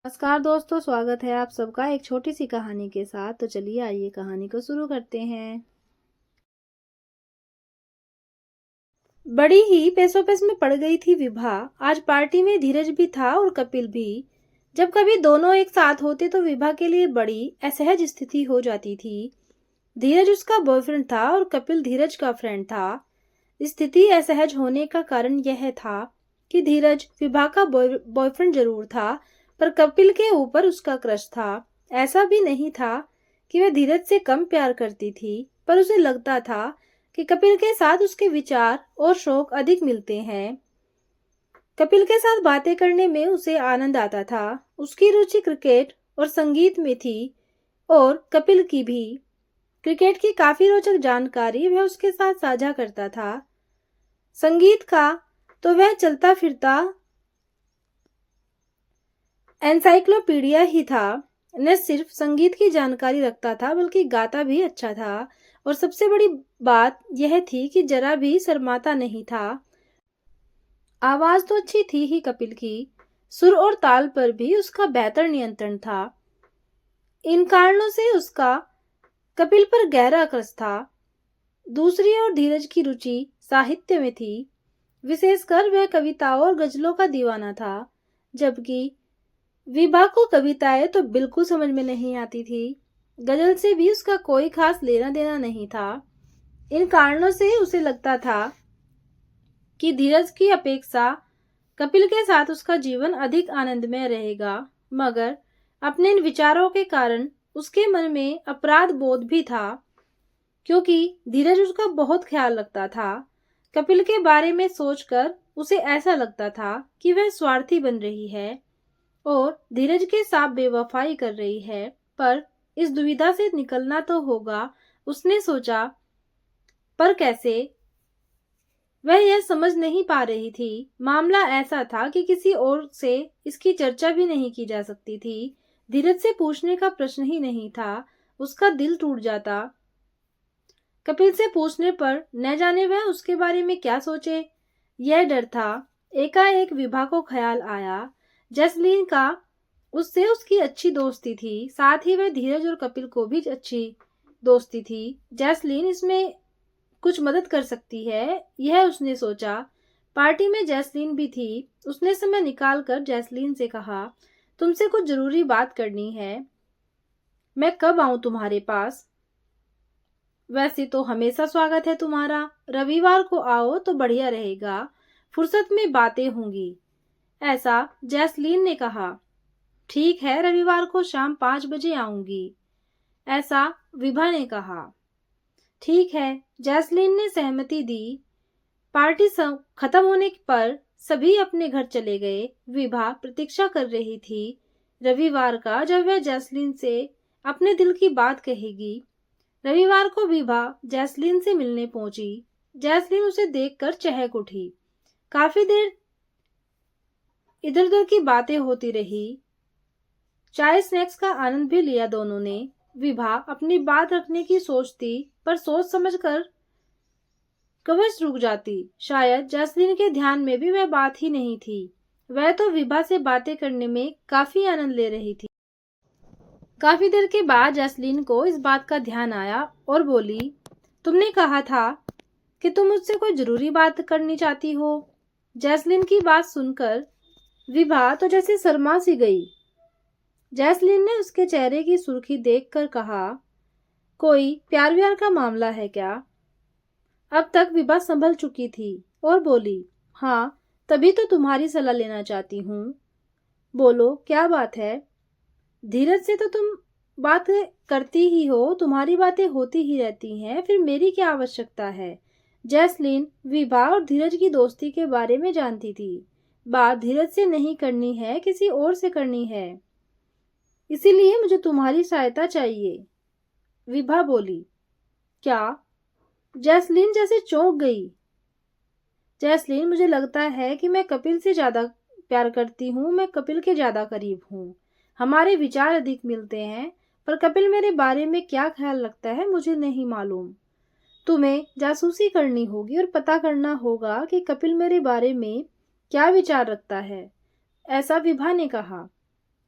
नमस्कार दोस्तों, स्वागत है आप सबका एक छोटी सी कहानी के साथ। तो चलिए आइए कहानी को शुरू करते हैं। बड़ी ही पेसोपेस में पड़ गई थी विभा। आज पार्टी में धीरज भी था और कपिल भी। जब कभी दोनों एक साथ होते तो विभा के लिए बड़ी असहज स्थिति हो जाती थी। धीरज उसका बॉयफ्रेंड था और कपिल धीरज का फ्रेंड था। स्थिति असहज होने का कारण यह था कि धीरज विभा का बॉयफ्रेंड जरूर था, पर कपिल के ऊपर उसका क्रश था। ऐसा भी नहीं था कि वह धीरज से कम प्यार करती थी, पर उसे लगता था कि कपिल के साथ उसके विचार और शौक अधिक मिलते हैं। कपिल के साथ बातें करने में उसे आनंद आता था। उसकी रुचि क्रिकेट और संगीत में थी और कपिल की भी। क्रिकेट की काफी रोचक जानकारी वह उसके साथ साझा करता था। संगीत का तो वह चलता फिरता एनसाइक्लोपीडिया ही था। न सिर्फ संगीत की जानकारी रखता था बल्कि गाता भी अच्छा था। और सबसे बड़ी बात यह थी कि जरा भी शर्माता नहीं था। आवाज तो अच्छी थी ही कपिल की, सुर और ताल पर भी उसका बेहतर नियंत्रण था। इन कारणों से उसका कपिल पर गहरा क्रश था। दूसरी ओर धीरज की रुचि साहित्य में थी। विशेषकर वह कविताओं और गजलों का दीवाना था, जबकि विभा को कविताएं तो बिल्कुल समझ में नहीं आती थी। गजल से भी उसका कोई खास लेना देना नहीं था। इन कारणों से उसे लगता था कि धीरज की अपेक्षा कपिल के साथ उसका जीवन अधिक आनंदमय रहेगा, मगर अपने इन विचारों के कारण उसके मन में अपराध बोध भी था, क्योंकि धीरज उसका बहुत ख्याल रखता था। कपिल के बारे में सोचकर उसे ऐसा लगता था कि वह स्वार्थी बन रही है और धीरज के साथ बेवफाई कर रही है। पर इस दुविधा से निकलना तो होगा, उसने सोचा, पर कैसे? वह यह समझ नहीं पा रही थी। मामला ऐसा था कि किसी और से इसकी चर्चा भी नहीं की जा सकती थी। धीरज से पूछने का प्रश्न ही नहीं था। उसका दिल टूट जाता। कपिल से पूछने पर न जाने वह उसके बारे में क्या सोचे, यह डर था। एकाएक विभा को ख्याल आया। जसलीन का उससे उसकी अच्छी दोस्ती थी, साथ ही वह धीरज और कपिल को भी अच्छी दोस्ती थी। जैस्लीन इसमें कुछ मदद कर सकती है, यह उसने सोचा। पार्टी में जैस्लीन भी थी। उसने समय निकालकर जैस्लीन से कहा, तुमसे कुछ जरूरी बात करनी है। मैं कब आऊं तुम्हारे पास? वैसे तो हमेशा स्वागत है तुम्हारा। रविवार को आओ तो बढ़िया रहेगा, फुर्सत में बातें होंगी, ऐसा जैस्लीन ने कहा। ठीक है, रविवार को शाम 5 बजे आऊंगी, ऐसा विभा ने कहा। ठीक है, जैस्लीन ने सहमति दी। पार्टी खत्म होने पर सभी अपने घर चले गए। विभा प्रतीक्षा कर रही थी रविवार का, जब वह जैस्लीन से अपने दिल की बात कहेगी। रविवार को विभा जैस्लीन से मिलने पहुंची। जैस्लीन उसे देखकर चहक उठी। काफी देर इधर उधर की बातें होती रही। चाय स्नैक्स का आनंद भी लिया दोनों ने। विभा अपनी बात रखने की सोचती, पर सोच समझकर कवच रुक जाती। शायद जैस्लीन के ध्यान में भी वह बात ही नहीं थी। वह तो विभा से बातें करने में काफी आनंद ले रही थी। काफी देर के बाद जैस्लीन को इस बात का ध्यान आया और बोली, तुमने कहा था कि तुम मुझसे कोई जरूरी बात करनी चाहती हो। जैस्लीन की बात सुनकर विभा तो जैसे शर्मा सी गई। जैस्लीन ने उसके चेहरे की सुर्खी देखकर कहा, कोई प्यार व्यार का मामला है क्या? अब तक विभा संभल चुकी थी और बोली, हाँ, तभी तो तुम्हारी सलाह लेना चाहती हूँ। बोलो, क्या बात है? धीरज से तो तुम बात करती ही हो, तुम्हारी बातें होती ही रहती हैं, फिर मेरी क्या आवश्यकता है? जैस्लीन विभा और धीरज की दोस्ती के बारे में जानती थी। बात धीरज से नहीं करनी है, किसी और से करनी है, इसीलिए मुझे तुम्हारी सहायता चाहिए। विभा बोली, क्या? जैस्लीन जैसे चौंक गई। जैस्लीन, मुझे लगता है कि मैं कपिल से ज्यादा प्यार करती हूँ, मैं कपिल के ज्यादा करीब हूँ, हमारे विचार अधिक मिलते हैं, पर कपिल मेरे बारे में क्या ख्याल रखता है मुझे नहीं मालूम। तुम्हें जासूसी करनी होगी और पता करना होगा कि कपिल मेरे बारे में क्या विचार रखता है, ऐसा विभा ने कहा।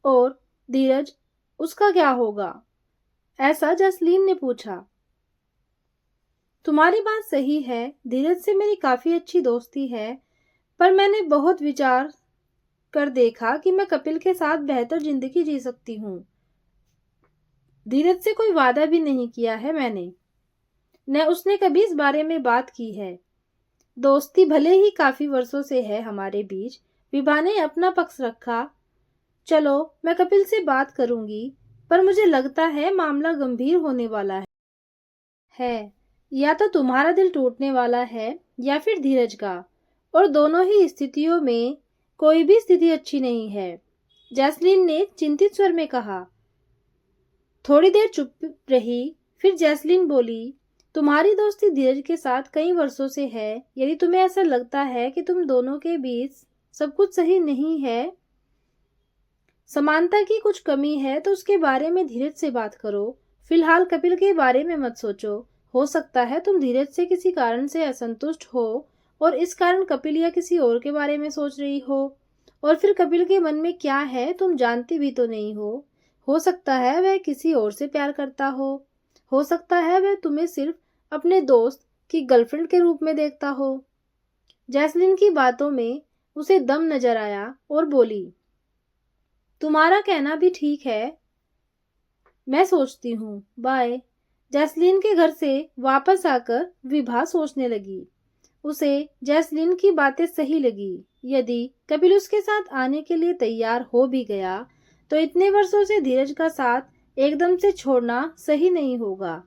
और धीरज, उसका क्या होगा? ऐसा जैस्लीन ने पूछा। तुम्हारी बात सही है, धीरज से मेरी काफी अच्छी दोस्ती है, पर मैंने बहुत विचार कर देखा कि मैं कपिल के साथ बेहतर जिंदगी जी सकती हूँ। धीरज से कोई वादा भी नहीं किया है मैंने, न उसने कभी इस बारे में बात की है। दोस्ती भले ही काफी वर्षों से है हमारे बीच। विभा ने अपना पक्ष रखा। चलो, मैं कपिल से बात करूंगी, पर मुझे लगता है मामला गंभीर होने वाला है। या तो तुम्हारा दिल टूटने वाला है या फिर धीरज का, और दोनों ही स्थितियों में कोई भी स्थिति अच्छी नहीं है। जैस्लीन ने चिंतित स्वर में कहा। थोड़ी देर चुप रही, फिर जैस्लीन बोली, तुम्हारी दोस्ती धीरज के साथ कई वर्षों से है। यदि तुम्हें ऐसा लगता है कि तुम दोनों के बीच सब कुछ सही नहीं है, समानता की कुछ कमी है, तो उसके बारे में धीरज से बात करो। फिलहाल कपिल के बारे में मत सोचो। हो सकता है तुम धीरज से किसी कारण से असंतुष्ट हो और इस कारण कपिल या किसी और के बारे में सोच रही हो, और फिर कपिल के मन में क्या है तुम जानती भी तो नहीं हो। हो सकता है वह किसी और से प्यार करता हो सकता है वह तुम्हें सिर्फ अपने दोस्त की गर्लफ्रेंड के रूप में देखता हो। जैस्लीन की बातों में उसे दम नजर आया और बोली, तुम्हारा कहना भी ठीक है, मैं सोचती हूँ, बाय। जैस्लीन के घर से वापस आकर विभा सोचने लगी। उसे जैस्लीन की बातें सही लगी। यदि कपिल उसके साथ आने के लिए तैयार हो भी गया, तो इतने वर्षों से धीरज का साथ एकदम से छोड़ना सही नहीं होगा।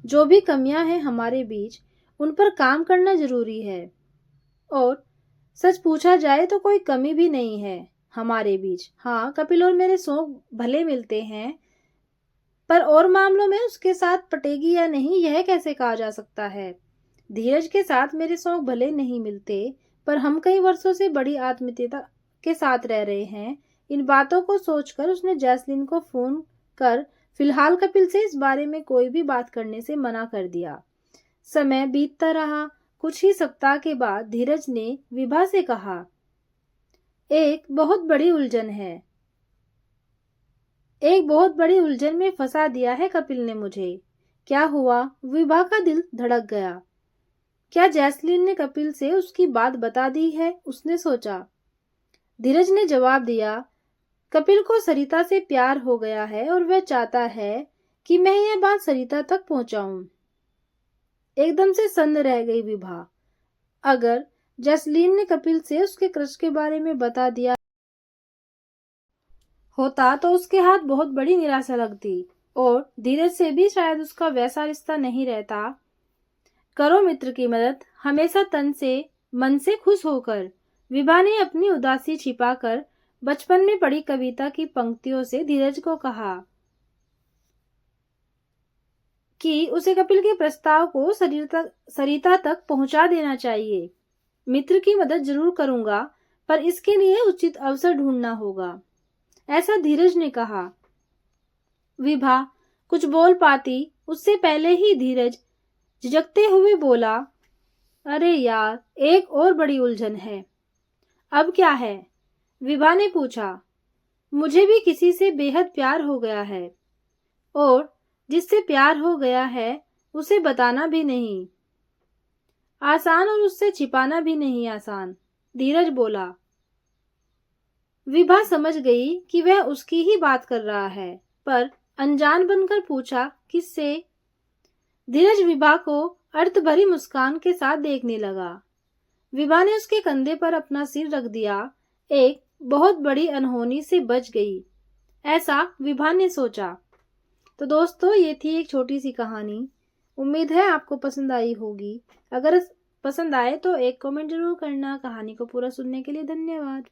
जो भी कमियां हैं हमारे बीच, उन पर काम करना जरूरी है। और सच पूछा जाए तो कोई कमी भी नहीं है हमारे बीच। हाँ, कपिल और मेरे शौक भले मिलते हैं, पर और मामलों में उसके साथ पटेगी या नहीं यह कैसे कहा जा सकता है। धीरज के साथ मेरे शौक भले नहीं मिलते, पर हम कई वर्षों से बड़ी आत्मीयता के साथ रह रहे हैं। इन बातों को सोचकर उसने जैस्लीन को फोन कर फिलहाल कपिल से इस बारे में कोई भी बात करने से मना कर दिया। समय बीतता रहा। कुछ ही सप्ताह के बाद धीरज ने विभा से कहा, एक बहुत बड़ी उलझन में फंसा दिया है कपिल ने मुझे। क्या हुआ? विभा का दिल धड़क गया। क्या जैस्लीन ने कपिल से उसकी बात बता दी है? उसने सोचा। धीरज ने जवाब दिया, कपिल को सरिता से प्यार हो गया है और वह चाहता है कि मैं यह बात सरिता तक पहुंचाऊं। एकदम से सन्न रह गई विभा। अगर जैस्लीन ने कपिल से उसके क्रश के बारे में बता दिया होता तो उसके हाथ बहुत बड़ी निराशा लगती, और धीरज से भी शायद उसका वैसा रिश्ता नहीं रहता। करो मित्र की मदद हमेशा तन से मन से खुश होकर। विभा ने अपनी उदासी छिपाकर बचपन में पढ़ी कविता की पंक्तियों से धीरज को कहा कि उसे कपिल के प्रस्ताव को सरिता तक पहुंचा देना चाहिए। मित्र की मदद जरूर करूंगा, पर इसके लिए उचित अवसर ढूंढना होगा, ऐसा धीरज ने कहा। विभा कुछ बोल पाती उससे पहले ही धीरज झिझकते हुए बोला, अरे यार, एक और बड़ी उलझन है। अब क्या है? विभा ने पूछा। मुझे भी किसी से बेहद प्यार हो गया है, और जिससे प्यार हो गया है उसे बताना भी नहीं आसान और उससे छिपाना भी नहीं आसान, धीरज बोला। विभा समझ गई कि वह उसकी ही बात कर रहा है, पर अनजान बनकर पूछा, किससे? धीरज विभा को अर्थ भरी मुस्कान के साथ देखने लगा। विभा ने उसके कंधे पर अपना सिर रख दिया। एक बहुत बड़ी अनहोनी से बच गई, ऐसा विभा ने सोचा। तो दोस्तों, ये थी एक छोटी सी कहानी। उम्मीद है आपको पसंद आई होगी। अगर पसंद आए तो एक कमेंट जरूर करना। कहानी को पूरा सुनने के लिए धन्यवाद।